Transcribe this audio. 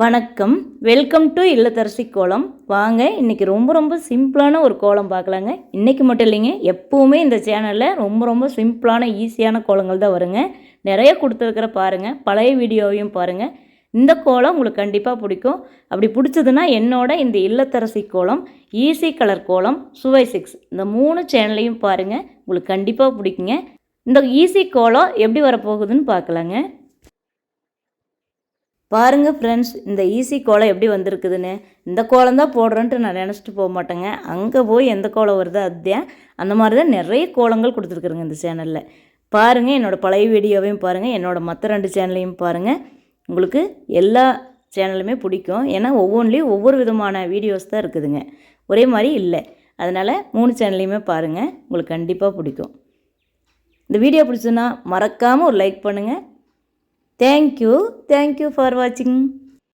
வணக்கம், welcome to இல்லத்தரசி கோலம். வாங்க, இன்றைக்கி ரொம்ப சிம்பிளான ஒரு கோலம் பார்க்கலாங்க. இன்றைக்கி மட்டும் இல்லைங்க, எப்போவுமே இந்த சேனலில் ரொம்ப சிம்பிளான ஈஸியான கோலங்கள் தான் வருங்க. நிறைய கொடுத்துருக்கிற பாருங்கள், பழைய வீடியோவையும் பாருங்கள். இந்த கோலம் உங்களுக்கு கண்டிப்பாக பிடிக்கும். அப்படி பிடிச்சதுன்னா என்னோட இந்த இல்லத்தரசி கோலம், ஈஸி கலர் கோலம், சுவை 6 இந்த 3 சேனலையும் பாருங்கள். உங்களுக்கு கண்டிப்பாக பிடிக்குங்க. இந்த ஈஸி கோலம் எப்படி வரப்போகுதுன்னு பார்க்கலாங்க. பாருங்கள் ஃப்ரெண்ட்ஸ், இந்த ஈஸி கோலம் எப்படி வந்திருக்குதுன்னு. இந்த கோலம் தான் போடுறேன்ட்டு நான் நினச்சிட்டு போக மாட்டேங்க. அங்கே போய் எந்த கோலம் வருதோ அதுதான். அந்த மாதிரி தான் நிறைய கோலங்கள் கொடுத்துருக்குறேங்க இந்த சேனலில். பாருங்கள், என்னோடய பழைய வீடியோவையும் பாருங்கள், என்னோடய மற்ற 2 சேனலையும் பாருங்கள். உங்களுக்கு எல்லா சேனலுமே பிடிக்கும். ஏன்னா ஒவ்வொன்றிலையும் ஒவ்வொரு விதமான வீடியோஸ் தான் இருக்குதுங்க, ஒரே மாதிரி இல்லை. அதனால் 3 சேனல்லையுமே பாருங்கள், உங்களுக்கு கண்டிப்பாக பிடிக்கும். இந்த வீடியோ பிடிச்சதுன்னா மறக்காமல் ஒரு லைக் பண்ணுங்கள். Thank you for watching.